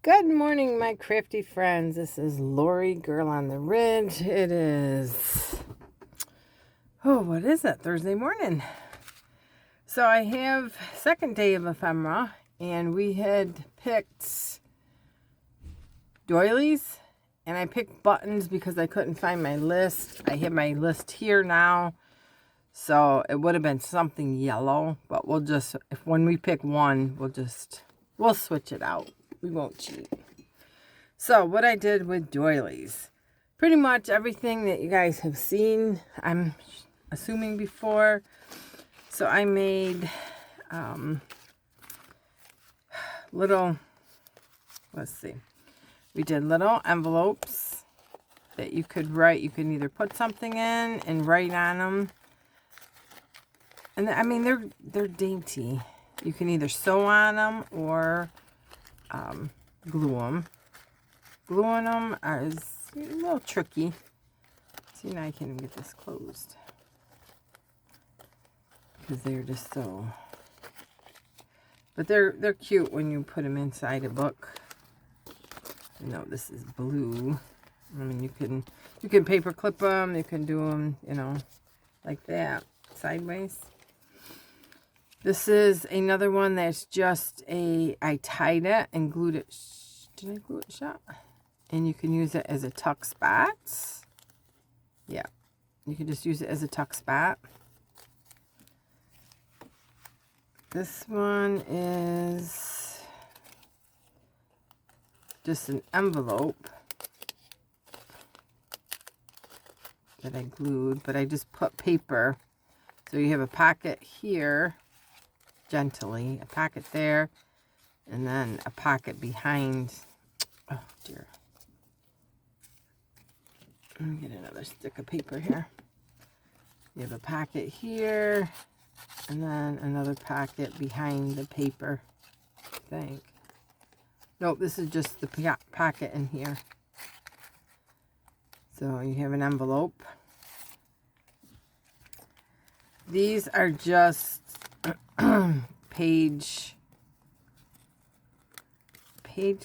Good morning, my crafty friends. This is Lori, Girl on the Ridge. It is, what is it? Thursday morning. So I have second day of Ephemera, and we had picked doilies, and I picked buttons because I couldn't find my list. I have my list here now, so it would have been something yellow, but we'll just, when we pick one, we'll switch it out. We won't cheat. So what I did with doilies, pretty much everything that you guys have seen, I'm assuming before. So I made little, let's see, we did little envelopes that you could write. You can either put something in and write on them. And I mean, they're dainty. You can either sew on them or glue them. Gluing them is a little tricky. See, now I can't even get this closed because they're just so. But they're cute when you put them inside a book. You know, this is blue. I mean, you can paper clip them. You can do them, like that, sideways. This is another one that's just I tied it and glued it. Did I glue it shut? And you can use it as a tuck spot. Yeah, you can just use it as a tuck spot. This one is just an envelope that I glued, but I just put paper. So you have a pocket here. Gently, a pocket there, and then a pocket behind. Oh dear, let me get another stick of paper here. You have a pocket here, and then another pocket behind the paper, I think. Nope, this is just the pocket in here. So you have an envelope. These are just page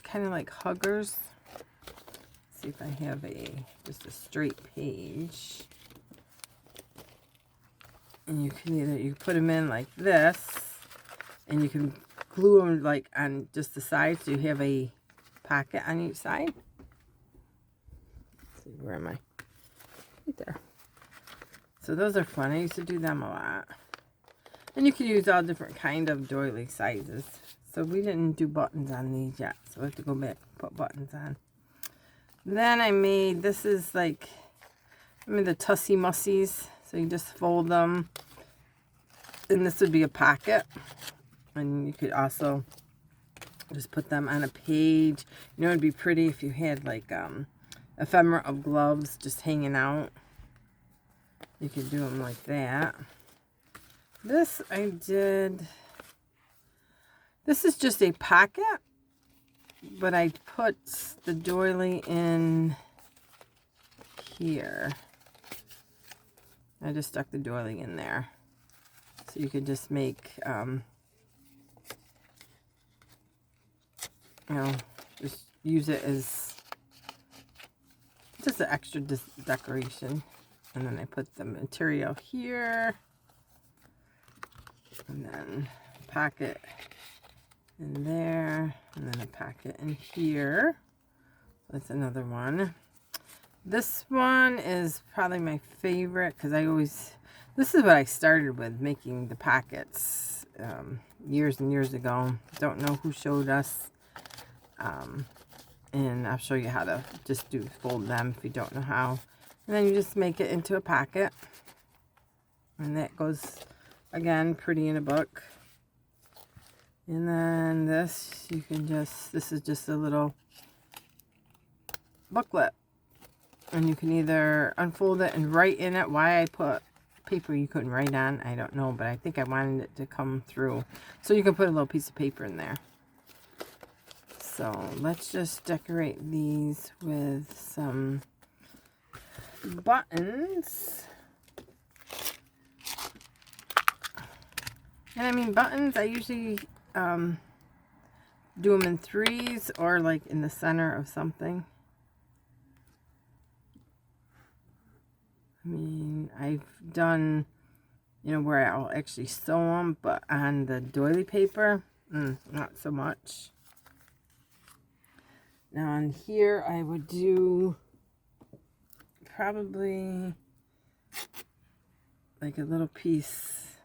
kind of like huggers. Let's see if I have just a straight page. And you can put them in like this, and you can glue them like on just the sides, so you have a pocket on each side. Let's see, where am I? Right there. So those are fun. I used to do them a lot. And you can use all different kind of doily sizes. So we didn't do buttons on these yet. So I have to go back and put buttons on. Then I made, this is like, the Tussy Mussies. So you just fold them. And this would be a pocket. And you could also just put them on a page. You know, it'd be pretty if you had like ephemera of gloves just hanging out. You could do them like that. This I did, this is just a pocket, but I put the doily in here. I just stuck the doily in there. So you could just make, just use it as just an extra decoration. And then I put the material here. And then a pocket in there, and then a pocket in here. That's another one. This one is probably my favorite because this is what I started with, making the pockets years and years ago. Don't know who showed us. And I'll show you how to just fold them if you don't know how. And then you just make it into a pocket. And that goes, again, pretty in a book. And then this, this is just a little booklet. And you can either unfold it and write in it. Why I put paper you couldn't write on, I don't know. But I think I wanted it to come through. So you can put a little piece of paper in there. So let's just decorate these with some buttons. And I mean, buttons, I usually do them in threes or like in the center of something. I mean, I've done, you know, where I'll actually sew them, but on the doily paper, not so much. Now on here, I would do probably like a little piece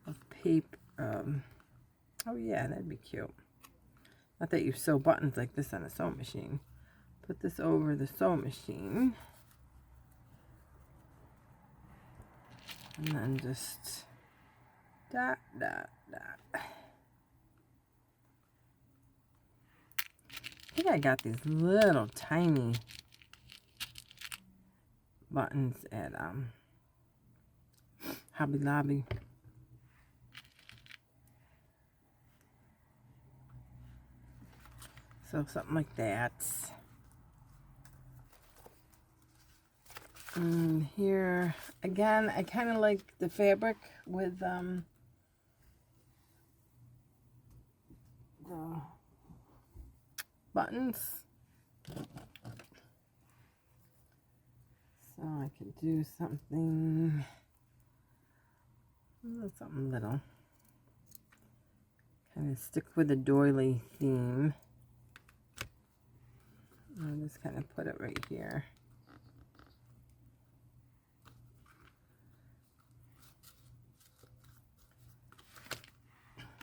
of paper. Oh yeah, that'd be cute. Not that you sew buttons like this on a sewing machine. Put this over the sewing machine. And then just dot, dot, dot. I think I got these little tiny buttons at Hobby Lobby. So something like that. And here again, I kind of like the fabric with the buttons. So I could do something little. Kind of stick with the doily theme. I'll just kind of put it right here.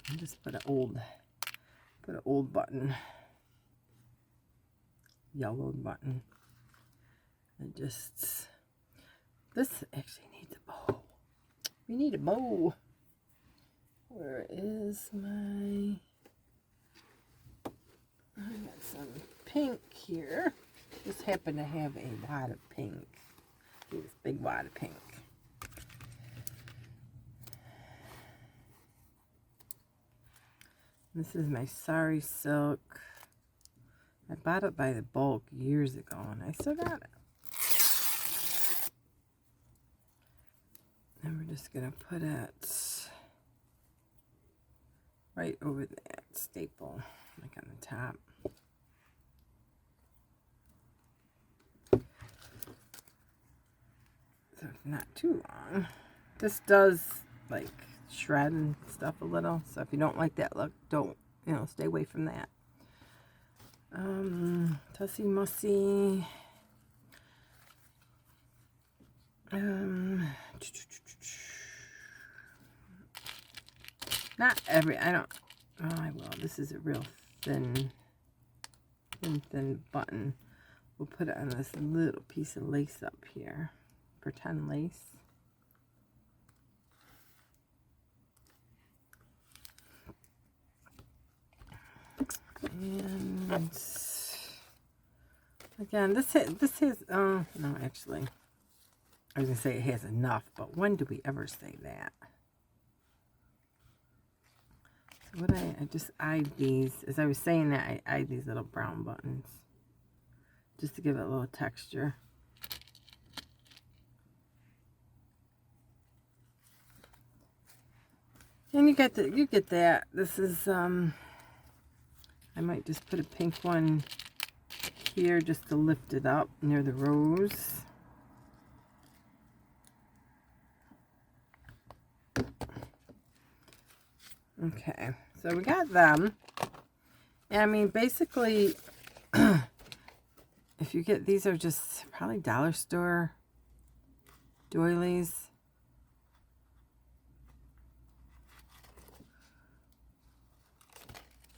I'll just put an old button, yellowed button. And just, this actually needs a bow. We need a bow. Where is my, I got some pink here. Just happen to have a wad of pink. This big wad of pink. This is my Sari silk. I bought it by the bulk years ago and I still got it. And we're just going to put it right over that staple, like on the top. So it's not too long. This does like shred and stuff a little. So if you don't like that look, don't, you know, stay away from that. Tussy Mussy. Not every, I don't, oh, I will. This is a real thin button. We'll put it on this little piece of lace up here. Pretend lace. And again, this has, no, actually, I was going to say it has enough, but when do we ever say that? So what I just eyed these, as I was saying that, I eyed these little brown buttons, just to give it a little texture. And you get that. This is, I might just put a pink one here just to lift it up near the rose. Okay, so we got them. And I mean, basically, if you get, these are just probably dollar store doilies.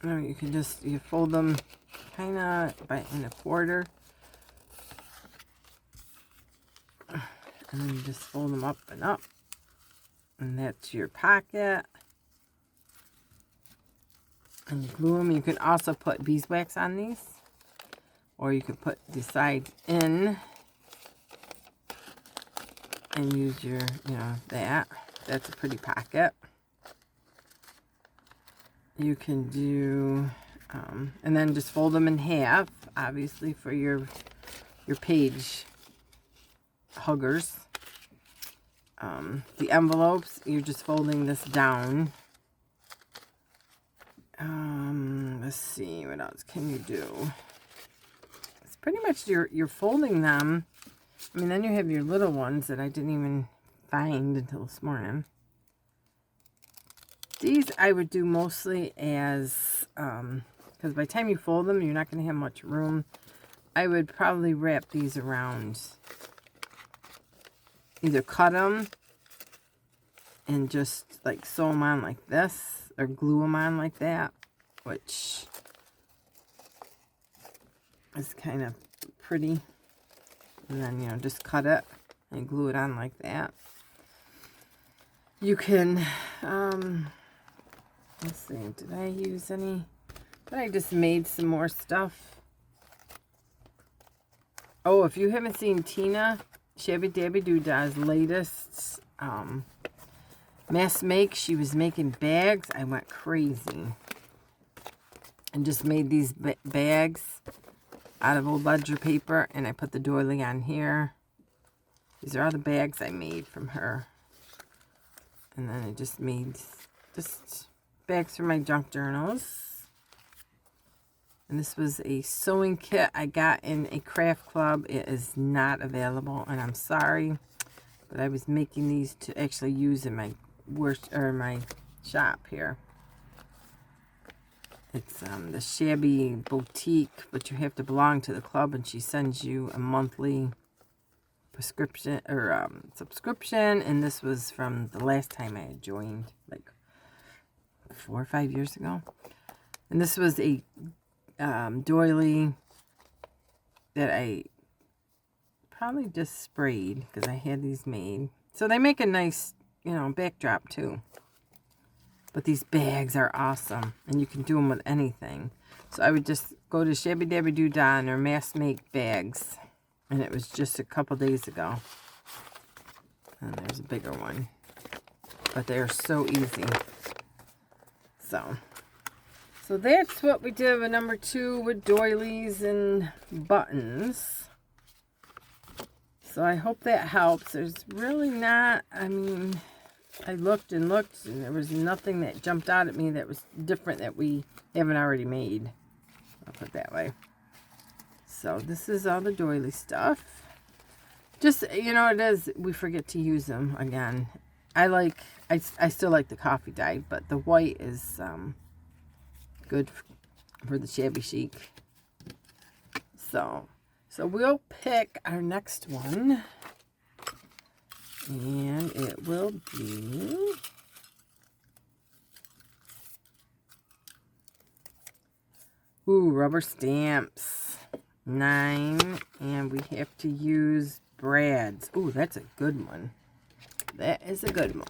Or you can just, you fold them kind of in a quarter. And then you just fold them up and up. And that's your pocket. And you glue them. You can also put beeswax on these. Or you could put the sides in. And use your, you know, that. That's a pretty pocket. You can do, and then just fold them in half, obviously, for your page huggers. The envelopes, you're just folding this down. Let's see, what else can you do? It's pretty much you're folding them. I mean, then you have your little ones that I didn't even find until this morning. These I would do mostly as, because by the time you fold them, you're not going to have much room. I would probably wrap these around, either cut them and just like sew them on like this, or glue them on like that, which is kind of pretty. And then, you know, just cut it and glue it on like that. You can, let's see, did I use any? I just made some more stuff. Oh, if you haven't seen Tina Shabby Dabby Doodah's latest mass make, she was making bags. I went crazy and just made these bags out of old ledger paper, and I put the doily on here. These are all the bags I made from her. And then I just made just bags for my junk journals. And this was a sewing kit I got in a craft club. It is not available, and I'm sorry, but I was making these to actually use in my my shop here. It's the Shabby Boutique, but you have to belong to the club, and she sends you a monthly prescription or subscription. And this was from the last time I had joined, like 4 or 5 years ago. And this was a doily that I probably just sprayed because I had these made. So they make a nice, you know, backdrop too. But these bags are awesome, and you can do them with anything. So I would just go to Shabby Dabby Doodah and their mass make bags, and it was just a couple days ago. And there's a bigger one, but they're so easy. So that's what we did with number 2 with doilies and buttons. So I hope that helps. There's really not, I mean, I looked and looked, and there was nothing that jumped out at me that was different that we haven't already made. I'll put it that way. So this is all the doily stuff. Just, you know, it is, we forget to use them again. I still like the coffee dye, but the white is good for the shabby chic. So we'll pick our next one, and it will be rubber stamps 9, and we have to use brads. That's a good one. That is a good one.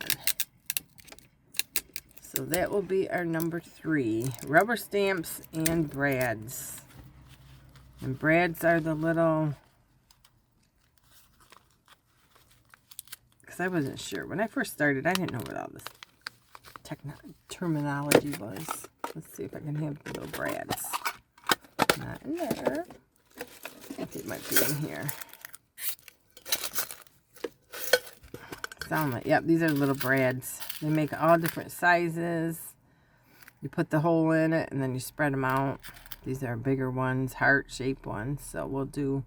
So that will be our number 3. Rubber stamps and brads. And brads are the little... Because I wasn't sure. When I first started, I didn't know what all this terminology was. Let's see if I can have the little brads. Not in there. I think it might be in here. Sound like, yep, these are little brads. They make all different sizes. You put the hole in it, and then you spread them out. These are bigger ones, heart-shaped ones. So we'll do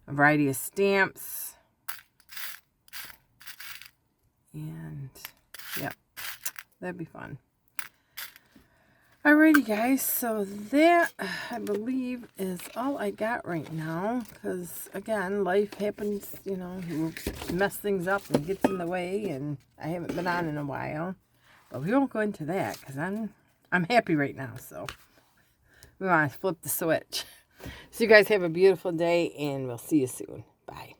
a variety of stamps. And, yep, that'd be fun. Alrighty, guys. So that, I believe, is all I got right now. Because, again, life happens, you know, you mess things up and gets in the way. And I haven't been on in a while. But we won't go into that because I'm happy right now. So we want to flip the switch. So you guys have a beautiful day, and we'll see you soon. Bye.